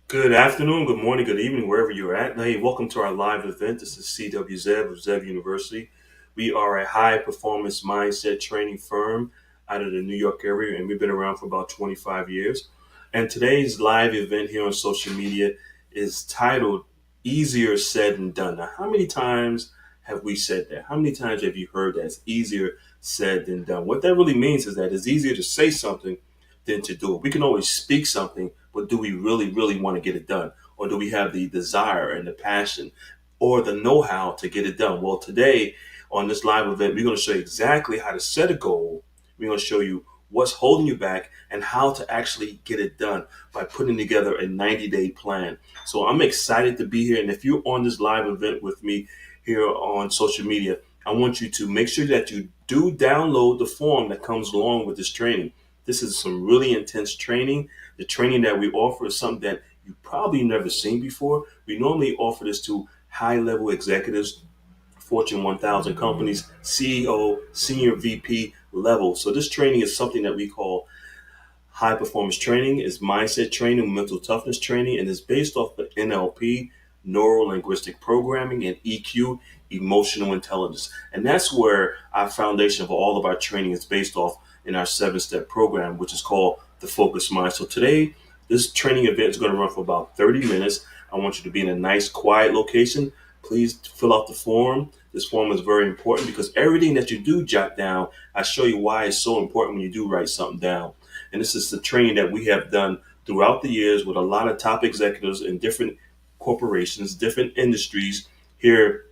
Good afternoon, good morning, good evening, wherever you're at. Hey, welcome to our live event. This is CWZ of Zev University. We are a high performance mindset training firm out of the New York area, and we've been around for about 25 years. And today's live event here on social media is titled Easier Said Than Done. Now, how many times have we said that? How many times have you heard that? It's easier said than done. What that really means is that it's easier to say something than to do it. We can always speak something, but do we really, really want to get it done? Or do we have the desire and the passion or the know how to get it done? Well, today on this live event, we're going to show you exactly how to set a goal. We're going to show you what's holding you back and how to actually get it done by putting together a 90-day plan. So I'm excited to be here. And if you're on this live event with me here on social media, I want you to make sure that you do download the form that comes along with this training. This is some really intense training. The training that we offer is something that you probably never seen before. We normally offer this to high level executives, Fortune 1000 companies, CEO, senior VP level. So this training is something that we call high performance training, is mindset training, mental toughness training, and is based off of NLP, neuro linguistic programming, and EQ, emotional intelligence. And that's where our foundation of all of our training is based off in our 7-step program, which is called the Focus Mind. So today, this training event is going to run for about 30 minutes. I want you to be in a nice, quiet location. Please fill out the form. This form is very important because everything that you do jot down, I show you why it's so important when you do write something down. And this is the training that we have done throughout the years with a lot of top executives in different corporations, different industries here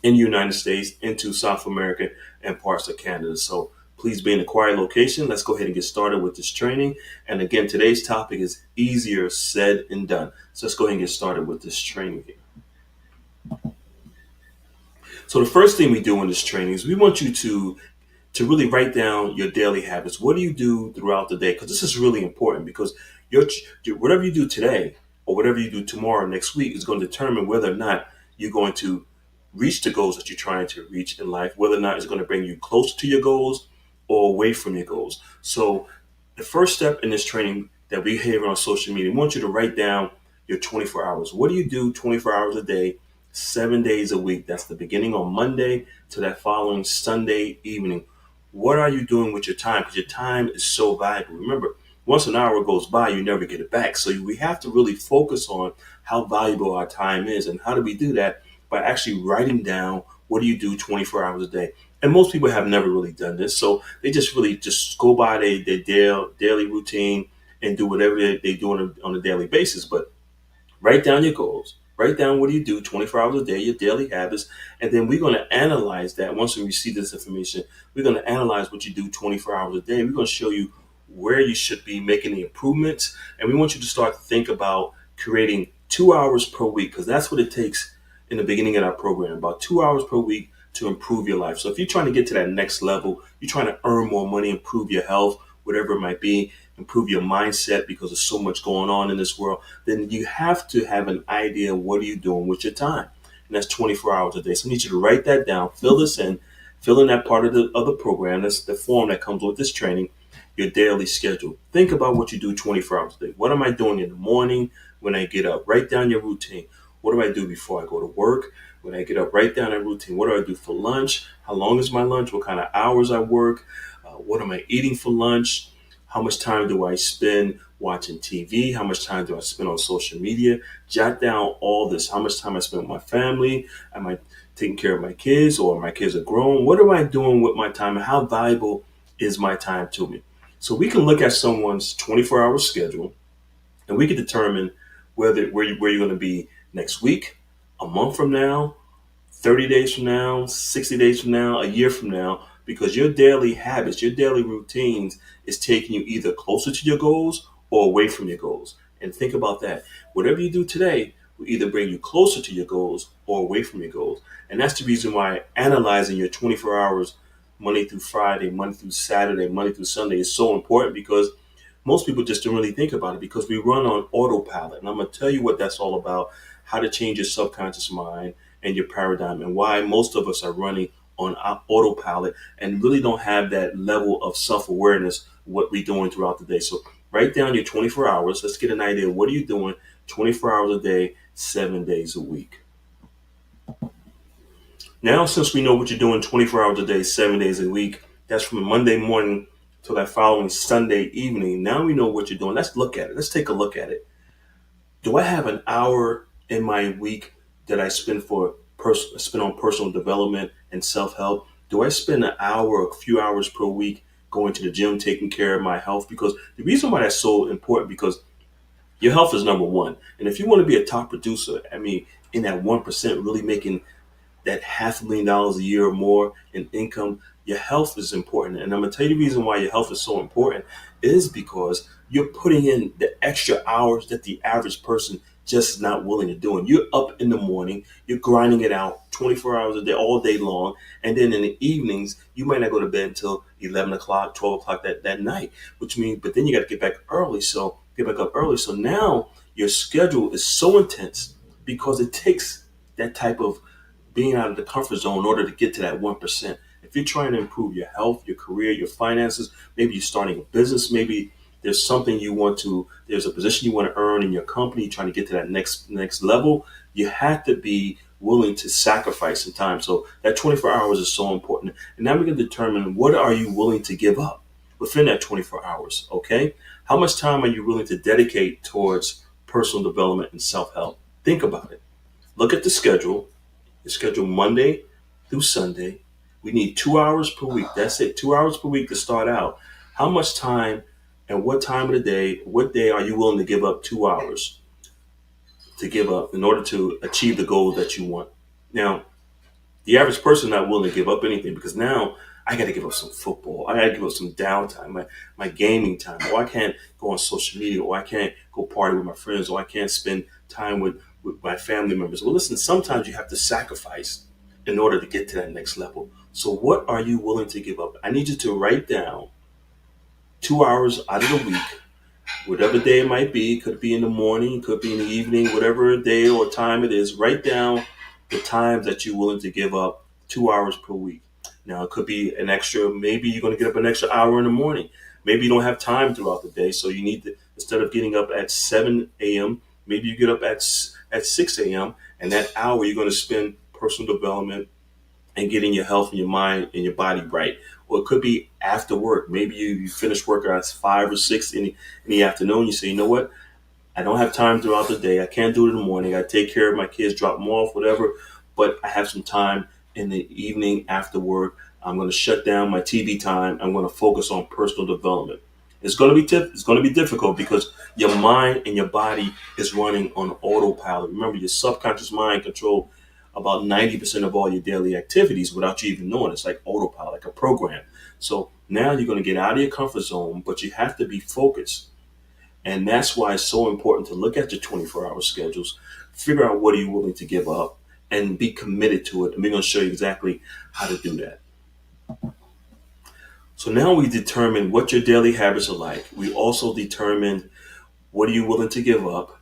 in the United States, into South America, and parts of Canada. So please be in a quiet location. Let's go ahead and get started with this training. And again, today's topic is easier said than done. So let's go ahead and get started with this training here. So the first thing we do in this training is we want you to really write down your daily habits. What do you do throughout the day? Because this is really important because whatever you do today or whatever you do tomorrow, next week is going to determine whether or not you're going to reach the goals that you're trying to reach in life, whether or not it's going to bring you closer to your goals or away from your goals. So the first step in this training that we have on social media, we want you to write down your 24 hours. What do you do 24 hours a day, 7 days a week? That's the beginning on Monday to that following Sunday evening. What are you doing with your time? Because your time is so valuable. Remember, once an hour goes by, you never get it back. So we have to really focus on how valuable our time is. And how do we do that? By actually writing down what do you do 24 hours a day. And most people have never really done this. So they just really just go by their daily routine and do whatever they do on a daily basis. But write down your goals. Write down what do you do 24 hours a day, your daily habits, and then we're going to analyze that. Once we receive this information, we're going to analyze what you do 24 hours a day. We're going to show you where you should be making the improvements, and we want you to start to think about creating 2 hours per week because that's what it takes in the beginning of our program, about 2 hours per week to improve your life. So if you're trying to get to that next level, you're trying to earn more money, improve your health, whatever it might be, improve your mindset because there's so much going on in this world, then you have to have an idea what are you doing with your time. And that's 24 hours a day. So I need you to write that down, fill this in, fill in that part of the program. That's the form that comes with this training, your daily schedule. Think about what you do 24 hours a day. What am I doing in the morning when I get up? Write down your routine. What do I do before I go to work? When I get up, write down a routine. What do I do for lunch? How long is my lunch? What kind of hours I work? What am I eating for lunch? How much time do I spend watching TV? How much time do I spend on social media? Jot down all this. How much time I spend with my family? Am I taking care of my kids or my kids are grown? What am I doing with my time and how valuable is my time to me? So we can look at someone's 24-hour schedule and we can determine where you're going to be next week, a month from now, 30 days from now, 60 days from now, a year from now, because your daily habits, your daily routines is taking you either closer to your goals or away from your goals. And think about that. Whatever you do today will either bring you closer to your goals or away from your goals. And that's the reason why analyzing your 24 hours, Monday through Friday, Monday through Saturday, Monday through Sunday is so important because most people just don't really think about it because we run on autopilot. And I'm going to tell you what that's all about, how to change your subconscious mind and your paradigm, and why most of us are running on autopilot and really don't have that level of self-awareness what we're doing throughout the day. So Write down your 24 hours. Let's get an idea. What are you doing 24 hours a day, 7 days a week? Now, since we know what you're doing 24 hours a day, 7 days a week, that's from Monday morning till that following Sunday evening. Now we know what you're doing. Let's look at it. Let's take a look at it. Do I have an hour in my week that I spend on personal development and self help? Do I spend an hour, a few hours per week going to the gym, taking care of my health? Because the reason why that's so important, because your health is number one. And if you want to be a top producer, I mean, in that 1%, really making that $500,000 a year or more in income, your health is important. And I'm gonna tell you the reason why your health is so important is because you're putting in the extra hours that the average person just not willing to do. And you're up in the morning, you're grinding it out 24 hours a day, all day long. And then in the evenings, you might not go to bed until 11 o'clock, 12 o'clock that night, which means, but then you got to get back early. So get back up early. So now your schedule is so intense because it takes that type of being out of the comfort zone in order to get to that 1%. If you're trying to improve your health, your career, your finances, maybe you're starting a business, maybe there's a position you want to earn in your company, trying to get to that next level, you have to be willing to sacrifice some time. So that 24 hours is so important. And now we can determine, what are you willing to give up within that 24 hours, okay? How much time are you willing to dedicate towards personal development and self-help? Think about it. Look at the schedule. It's scheduled Monday through Sunday. We need 2 hours per week. That's it. 2 hours per week to start out. How much time and what time of the day, what day are you willing to give up 2 hours to give up in order to achieve the goal that you want? Now, the average person not willing to give up anything, because now I got to give up some football. I got to give up some downtime, my gaming time. Or I can't go on social media, or I can't go party with my friends, or I can't spend time with my family members. Well, listen, sometimes you have to sacrifice in order to get to that next level. So what are you willing to give up? I need you to write down 2 hours out of the week, whatever day it might be. Could be in the morning, could be in the evening, whatever day or time it is. Write down the times that you're willing to give up 2 hours per week. Now, it could be an extra, maybe you're going to get up an extra hour in the morning. Maybe you don't have time throughout the day, so you need to, instead of getting up at 7 a.m., maybe you get up at 6 a.m., and that hour you're going to spend personal development and getting your health and your mind and your body right. Or it could be after work. Maybe you finish work at 5 or 6 in the afternoon. You say, you know what? I don't have time throughout the day. I can't do it in the morning. I take care of my kids, drop them off, whatever. But I have some time in the evening after work. I'm going to shut down my TV time. I'm going to focus on personal development. It's going to be difficult because your mind and your body is running on autopilot. Remember, your subconscious mind control about 90% of all your daily activities without you even knowing. It's like autopilot, like a program. So now you're going to get out of your comfort zone, but you have to be focused. And that's why it's so important to look at your 24-hour schedules, figure out what are you willing to give up, and be committed to it. And we're going to show you exactly how to do that. So now we determine what your daily habits are like. We also determine what are you willing to give up.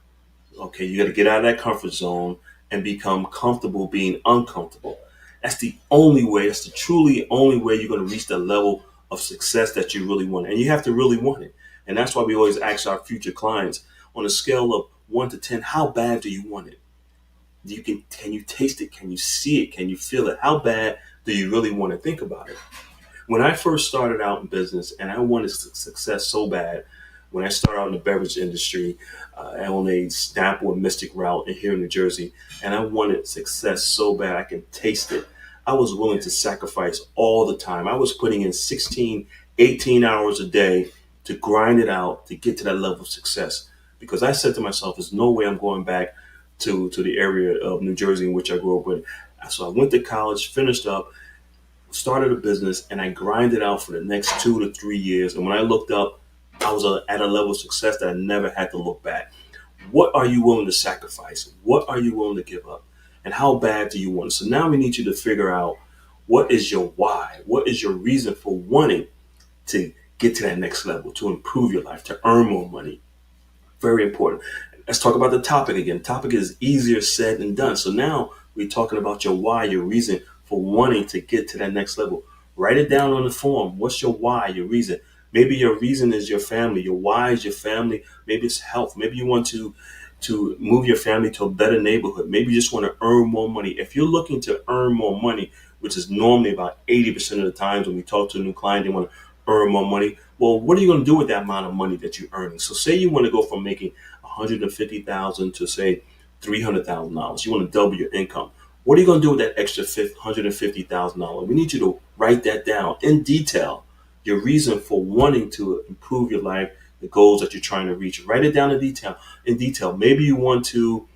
Okay, you got to get out of that comfort zone and become comfortable being uncomfortable. That's the only way, that's the truly only way you're going to reach the level of success that you really want. And you have to really want it. And that's why we always ask our future clients, on a scale of 1 to 10, how bad do you want it? Can you taste it? Can you see it? Can you feel it? How bad do you really want to? Think about it? When I first started out in business and I wanted success so bad, when I started out in the beverage industry, on a Snapple and Mystic route in here in New Jersey, and I wanted success so bad I can taste it, I was willing to sacrifice all the time. I was putting in 16, 18 hours a day to grind it out to get to that level of success. Because I said to myself, there's no way I'm going back to the area of New Jersey in which I grew up with. So I went to college, finished up, started a business, and I grinded out for the next 2 to 3 years. And when I looked up, I was at a level of success that I never had to look back. What are you willing to sacrifice? What are you willing to give up? And how bad do you want it? So now we need you to figure out, what is your why? What is your reason for wanting to get to that next level, to improve your life, to earn more money? Very important. Let's talk about the topic again. The topic is easier said than done. So now we're talking about your why, your reason for wanting to get to that next level. Write it down on the form. What's your why, your reason? Maybe your reason is your family. Your why is your family. Maybe it's health. Maybe you want to move your family to a better neighborhood. Maybe you just want to earn more money. If you're looking to earn more money, which is normally about 80% of the times when we talk to a new client, they want to earn more money. Well, what are you going to do with that amount of money that you're earning? So say you want to go from making 150,000 to say $300,000. You want to double your income. What are you going to do with that extra $150,000? We need you to write that down in detail. Your reason for wanting to improve your life, the goals that you're trying to reach. Write it down in detail. In detail. Maybe you want to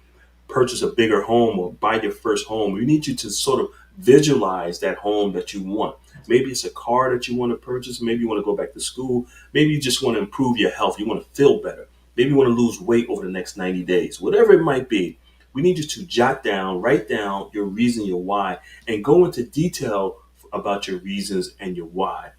purchase a bigger home or buy your first home. We need you to sort of visualize that home that you want. Maybe it's a car that you want to purchase. Maybe you want to go back to school. Maybe you just want to improve your health. You want to feel better. Maybe you want to lose weight over the next 90 days. Whatever it might be, we need you to jot down, write down your reason, your why, and go into detail about your reasons and your why.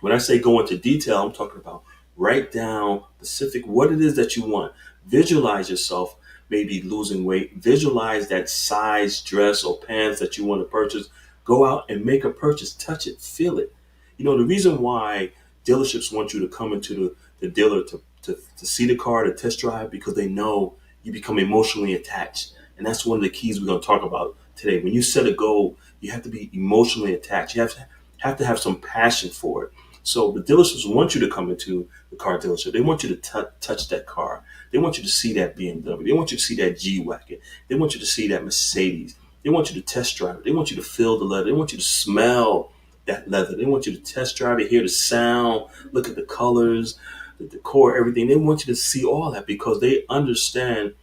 When I say go into detail, I'm talking about write down specific what it is that you want. Visualize yourself maybe losing weight. Visualize that size dress or pants that you want to purchase. Go out and make a purchase. Touch it. Feel it. The reason why dealerships want you to come into the dealer to see the car, to test drive, because they know you become emotionally attached. And that's one of the keys we're going to talk about today. When you set a goal, you have to be emotionally attached. You have to have some passion for it. So the dealerships want you to come into the car dealership. They want you to touch that car. They want you to see that BMW. They want you to see that G-Wagon. They want you to see that Mercedes. They want you to test drive it. They want you to feel the leather. They want you to smell that leather. They want you to test drive it, hear the sound, look at the colors, the decor, everything. They want you to see all that because they understand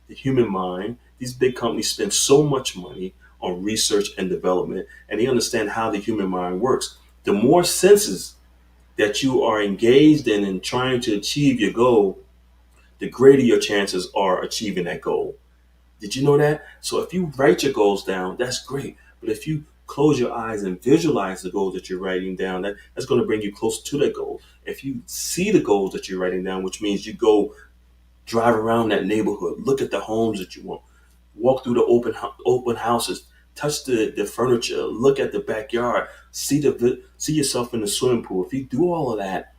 the human mind. These big companies spend so much money on research and development, and they understand how the human mind works. The more senses that you are engaged in trying to achieve your goal, the greater your chances are achieving that goal. Did you know that? So if you write your goals down, that's great. But if you close your eyes and visualize the goals that you're writing down, that's going to bring you closer to that goal. If you see the goals that you're writing down, which means you go drive around that neighborhood, look at the homes that you want, walk through the open houses, touch the furniture, look at the backyard, see yourself in the swimming pool. If you do all of that,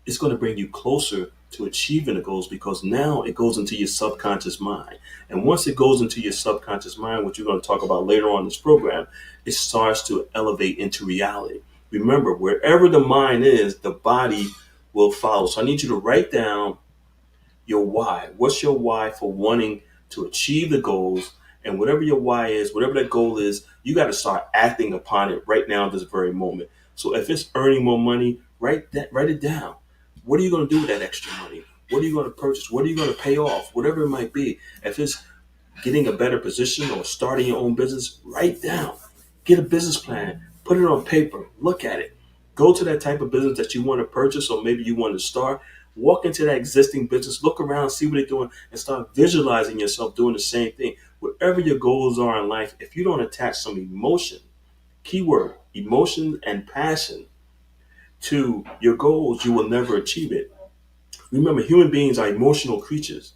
it's going to bring you closer to achieving the goals because now it goes into your subconscious mind. And once it goes into your subconscious mind, which we're going to talk about later on in this program, it starts to elevate into reality. Remember, wherever the mind is, the body will follow. So I need you to write down your why. What's your why for wanting to achieve the goals? And whatever your why is, whatever that goal is, you got to start acting upon it right now, this very moment. So if it's earning more money, write it down. What are you going to do with that extra money? What are you going to purchase? What are you going to pay off? Whatever it might be. If it's getting a better position or starting your own business, write down. Get a business plan. Put it on paper. Look at it. Go to that type of business that you want to purchase or maybe you want to start. Walk into that existing business. Look around, see what they're doing, and start visualizing yourself doing the same thing. Whatever your goals are in life, if you don't attach some emotion, keyword, emotion and passion to your goals, you will never achieve it. Remember, human beings are emotional creatures.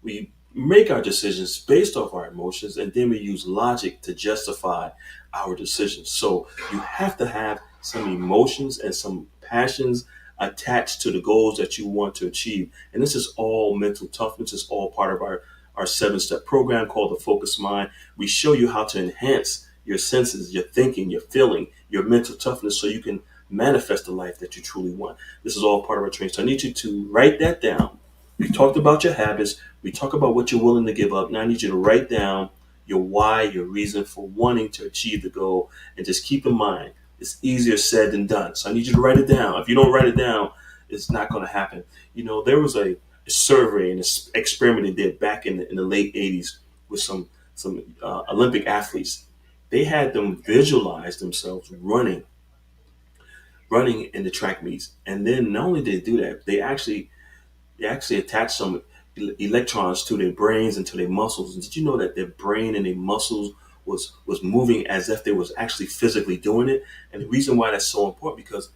We make our decisions based off our emotions, and then we use logic to justify our decisions. So you have to have some emotions and some passions attached to the goals that you want to achieve. And this is all mental toughness. It's all part of our 7-step program called the Focus Mind. We show you how to enhance your senses, your thinking, your feeling, your mental toughness so you can manifest the life that you truly want. This is all part of our training. So I need you to write that down. We talked about your habits. We talk about what you're willing to give up. Now I need you to write down your why, your reason for wanting to achieve the goal, and just keep in mind it's easier said than done. So I need you to write it down. If you don't write it down, it's not going to happen. There was a survey and an experiment they did back in the late '80s with some Olympic athletes. They had them visualize themselves running in the track meets, and then not only did they do that, they actually attach some electrons to their brains and to their muscles. And did you know that their brain and their muscles was moving as if they was actually physically doing it? And the reason why that's so important because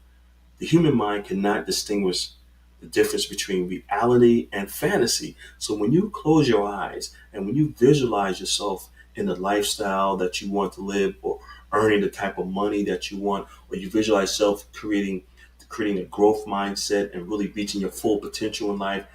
the human mind cannot distinguish the difference between reality and fantasy. So when you close your eyes and when you visualize yourself in the lifestyle that you want to live or earning the type of money that you want, or you visualize yourself creating a growth mindset, and really reaching your full potential in life.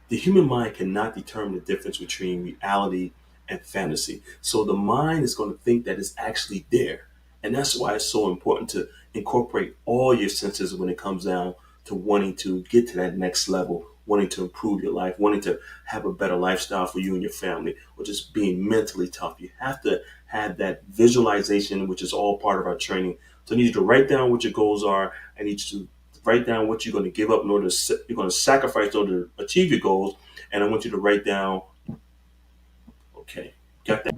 The human mind cannot determine the difference between reality and fantasy. So the mind is going to think that it's actually there. And that's why it's so important to incorporate all your senses when it comes down to wanting to get to that next level, wanting to improve your life, wanting to have a better lifestyle for you and your family, or just being mentally tough. You have to have that visualization, which is all part of our training. So I need you to write down what your goals are. I need you to write down what you're going to give up in order to you're going to sacrifice in order to achieve your goals. And I want you to write down, okay, got that.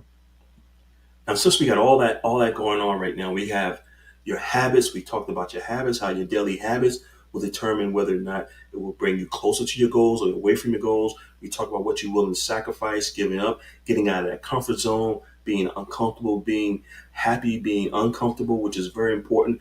Now, since we got all that going on right now, we have your habits. We talked about your habits, how your daily habits will determine whether or not it will bring you closer to your goals or away from your goals. We talked about what you're willing to sacrifice, giving up, getting out of that comfort zone, being uncomfortable, being happy, being uncomfortable, which is very important.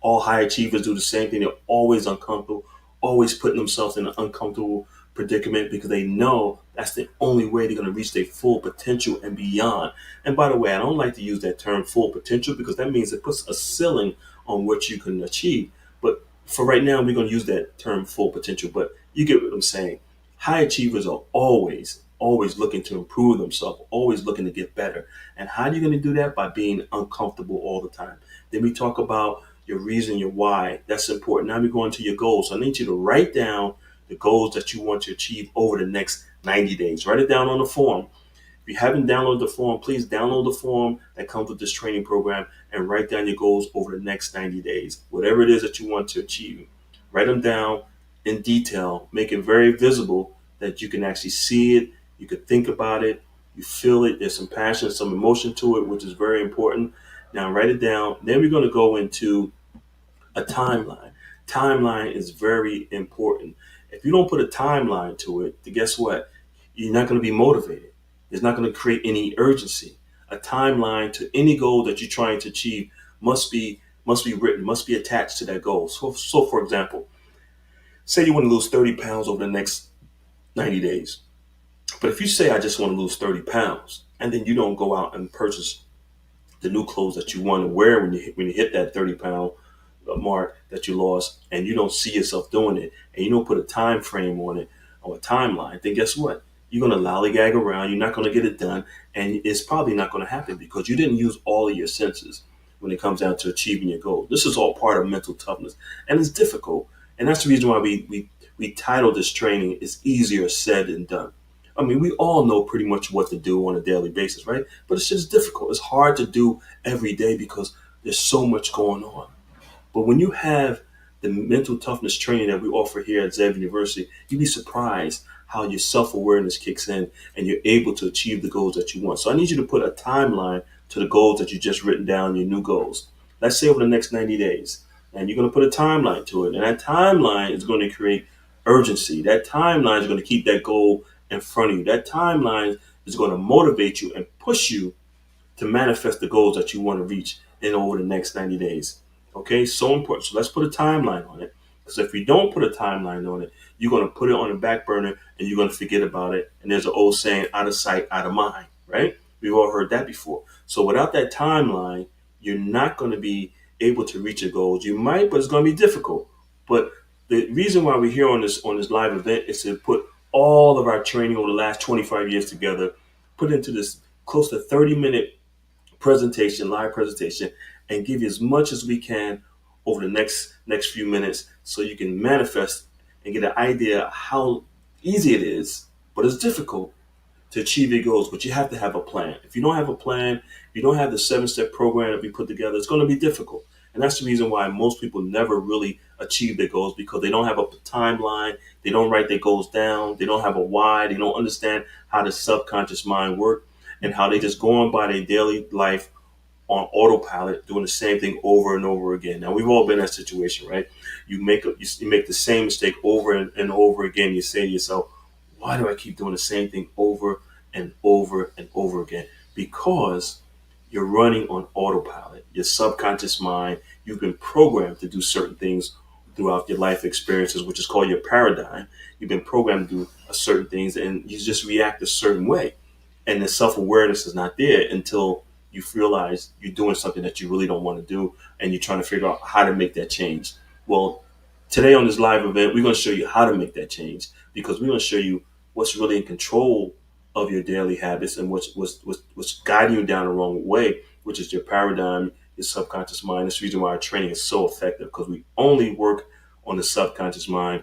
All high achievers do the same thing. They're always uncomfortable, always putting themselves in an uncomfortable predicament because they know that's the only way they're going to reach their full potential and beyond. And by the way, I don't like to use that term full potential because that means it puts a ceiling on what you can achieve. But for right now, we're going to use that term full potential. But you get what I'm saying. High achievers are always looking to improve themselves, always looking to get better. And how are you going to do that? By being uncomfortable all the time. Then we talk about your reason, your why. That's important. Now we go into your goals. So I need you to write down the goals that you want to achieve over the next 90 days. Write it down on the form. If you haven't downloaded the form, please download the form that comes with this training program and write down your goals over the next 90 days. Whatever it is that you want to achieve, write them down in detail. Make it very visible that you can actually see it, you can think about it, you feel it. There's some passion, some emotion to it, which is very important. Now write it down. Then we're going to go into a timeline. Timeline is very important. If you don't put a timeline to it, then guess what? You're not going to be motivated. It's not going to create any urgency. A timeline to any goal that you're trying to achieve must be written, must be attached to that goal. So for example, say you want to lose 30 pounds over the next 90 days. But if you say I just want to lose 30 pounds and then you don't go out and purchase the new clothes that you want to wear when you hit that 30-pound mark that you lost, and you don't see yourself doing it, and you don't put a time frame on it or a timeline, then guess what? You're going to lollygag around. You're not going to get it done, and it's probably not going to happen because you didn't use all of your senses when it comes down to achieving your goal. This is all part of mental toughness, and it's difficult, and that's the reason why we title this training "It's Easier Said Than Done." I mean, we all know pretty much what to do on a daily basis, right? But it's just difficult. It's hard to do every day because there's so much going on. But when you have the mental toughness training that we offer here at Zev University, you'd be surprised how your self-awareness kicks in and you're able to achieve the goals that you want. So I need you to put a timeline to the goals that you just written down, your new goals. Let's say over the next 90 days. And you're going to put a timeline to it. And that timeline is going to create urgency. That timeline is going to keep that goal in front of you. That timeline is going to motivate you and push you to manifest the goals that you want to reach in over the next 90 days. Okay, so important. So let's put a timeline on it. Because if you don't put a timeline on it, you're going to put it on the back burner and you're going to forget about it. And there's an old saying, out of sight, out of mind, right? We've all heard that before. So without that timeline, you're not going to be able to reach your goals. You might, but it's going to be difficult. But the reason why we're here on this live event is to put all of our training over the last 25 years together, put into this close to 30-minute presentation, live presentation, and give you as much as we can over the next few minutes so you can manifest and get an idea how easy it is, but it's difficult to achieve your goals. But you have to have a plan. If you don't have a plan, if you don't have the 7-step program that we put together, it's going to be difficult. And that's the reason why most people never really achieve their goals, because they don't have a timeline, they don't write their goals down, they don't have a why, they don't understand how the subconscious mind works, and how they just go on by their daily life on autopilot, doing the same thing over and over again. Now we've all been in that situation, right? You make the same mistake over and over again. You say to yourself, "Why do I keep doing the same thing over and over and over again?" Because you're running on autopilot. Your subconscious mind, you've been programmed to do certain things throughout your life experiences, which is called your paradigm. You've been programmed to do certain things, and you just react a certain way. And the self-awareness is not there until you realize you're doing something that you really don't want to do, and you're trying to figure out how to make that change. Well, Today on this live event, we're going to show you how to make that change because we're going to show you what's really in control of your daily habits and what's guiding you down the wrong way, which is your paradigm, your subconscious mind. That's the reason why our training is so effective because we only work on the subconscious mind,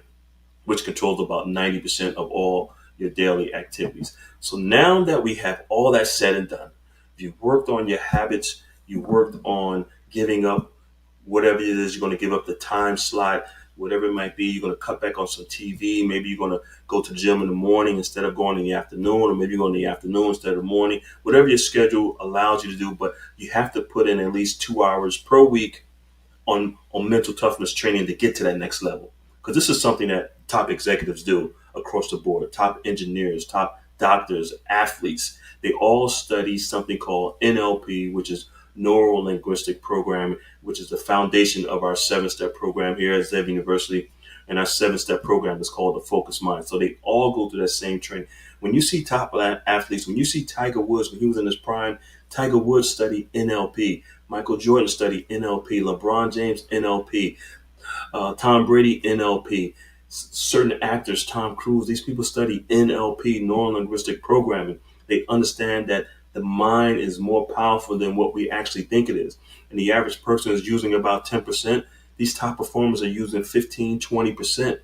which controls about 90% of all your daily activities. So now that we have all that said and done, you worked on your habits, you worked on giving up whatever it is you're going to give up the time slot, whatever it might be. You're going to cut back on some TV. Maybe you're going to go to the gym in the morning instead of going in the afternoon, or maybe you're going in the afternoon instead of the morning. Whatever your schedule allows you to do, but you have to put in at least 2 hours per week on mental toughness training to get to that next level. Because this is something that top executives do across the board. Top engineers, top doctors, athletes, they all study something called NLP, which is neuro linguistic programming, which is the foundation of our 7-step program here at Zev University. And our 7-step program is called the Focus Mind. So they all go through that same training. When you see top athletes, when you see Tiger Woods, when he was in his prime, Tiger Woods studied NLP. Michael Jordan studied NLP. LeBron James, NLP. Tom Brady, NLP. Certain actors, Tom Cruise, these people study NLP, neuro linguistic programming. They understand that the mind is more powerful than what we actually think it is. And the average person is using about 10%. These top performers are using 15, 20%.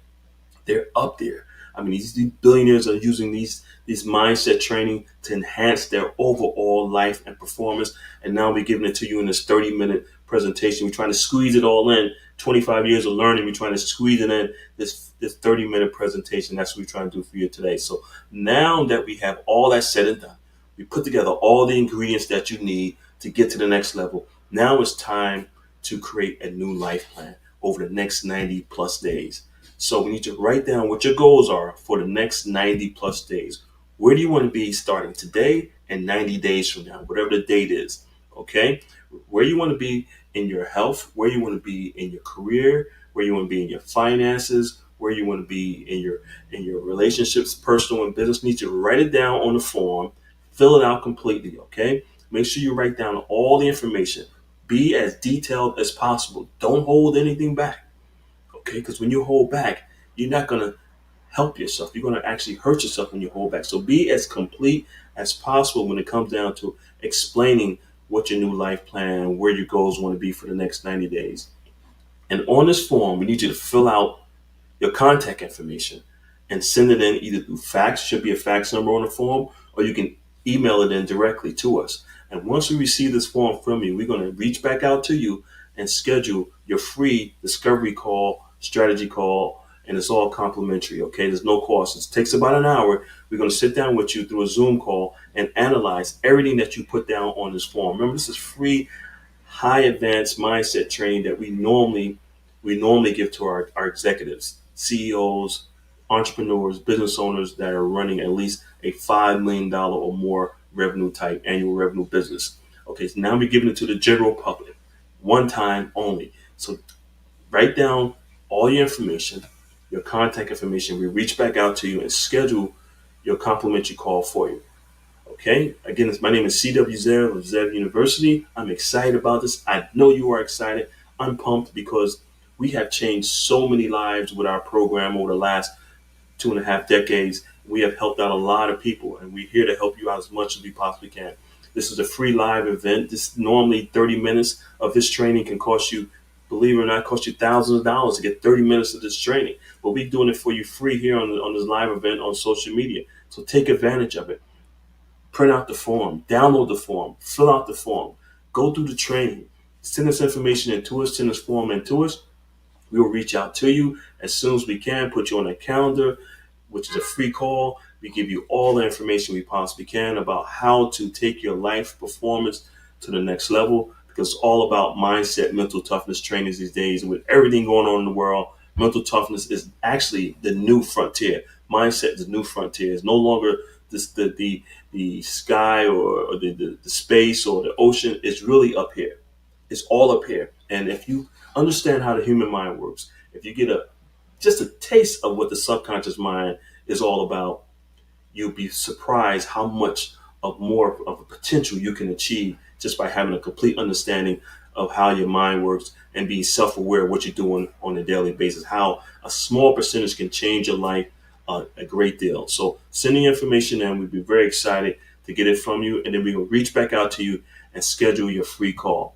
They're up there. I mean, these billionaires are using these mindset training to enhance their overall life and performance. And now we're giving it to you in this 30-minute presentation. We're trying to squeeze it all in. 25 years of learning, we're trying to squeeze it in this 30-minute presentation. That's what we're trying to do for you today. So now that we have all that said and done, we put together all the ingredients that you need to get to the next level. Now it's time to create a new life plan over the next 90 plus days. So we need to write down what your goals are for the next 90 plus days. Where do you want to be starting today and 90 days from now, whatever the date is? Okay. Where you want to be in your health, where you want to be in your career, where you want to be in your finances, where you want to be in your relationships, personal and business. You need to write it down on the form, fill it out completely. Okay. Make sure you write down all the information. Be as detailed as possible. Don't hold anything back. Okay, because when you hold back, you're not going to help yourself. You're going to actually hurt yourself when you hold back. So be as complete as possible when it comes down to explaining what your new life plan, where your goals want to be for the next 90 days. And on this form, we need you to fill out your contact information and send it in either through fax, should be a fax number on the form, or you can email it in directly to us. And once we receive this form from you, we're going to reach back out to you and schedule your free discovery call, strategy call, and it's all complimentary. Okay, there's no cost. It takes about an hour. We're going to sit down with you through a Zoom call and analyze everything that you put down on this form. Remember, this is free, high advanced mindset training that we normally give to our executives, CEOs, entrepreneurs, business owners that are running at least a $5 million or more revenue type annual revenue business. Okay, so now we're giving it to the general public, one time only. So write down all your information, your contact information. We reach back out to you and schedule your complimentary call for you. Okay, again, my name is C.W. Zev of Zev University. I'm excited about this. I know you are excited. I'm pumped because we have changed so many lives with our program over the last 2.5 decades. We have helped out a lot of people, and we're here to help you out as much as we possibly can. This is a free live event. This normally 30 minutes of this training can cost you, believe it or not, cost you thousands of dollars to get 30 minutes of this training. But we're doing it for you free here on this live event on social media. So take advantage of it. Print out the form, download the form, fill out the form, go through the training, send this information into us, send this form into us. We will reach out to you as soon as we can, put you on a calendar, which is a free call. We give you all the information we possibly can about how to take your life performance to the next level, because it's all about mindset, mental toughness trainings these days. And with everything going on in the world, mental toughness is actually the new frontier. Mindset is the new frontier. It's no longer this, the sky or the space or the ocean. It's really up here. It's all up here. And if you understand how the human mind works, if you get just a taste of what the subconscious mind is all about, you'll be surprised how much of more of a potential you can achieve just by having a complete understanding of how your mind works and being self-aware of what you're doing on a daily basis, how a small percentage can change your life a great deal. So send the information in. We'd be very excited to get it from you, and then we will reach back out to you and schedule your free call.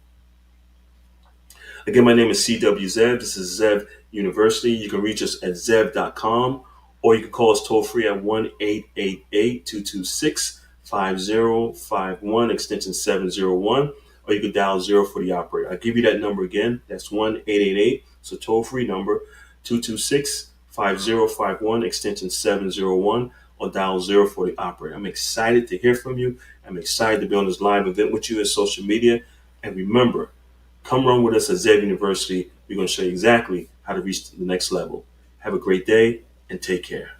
Again, my name is CW Zev. This is Zev University. You can reach us at zev.com, or you can call us toll free at 1-888-226-5051, extension 701, or you can dial 0 for the operator. I'll give you that number again. That's 1-888. It's a toll free number, 226-5051, extension 701, or dial 0 for the operator. I'm excited to hear from you. I'm excited to be on this live event with you in social media. And remember, come run with us at Zev University. We're going to show you exactly how to reach the next level. Have a great day and take care.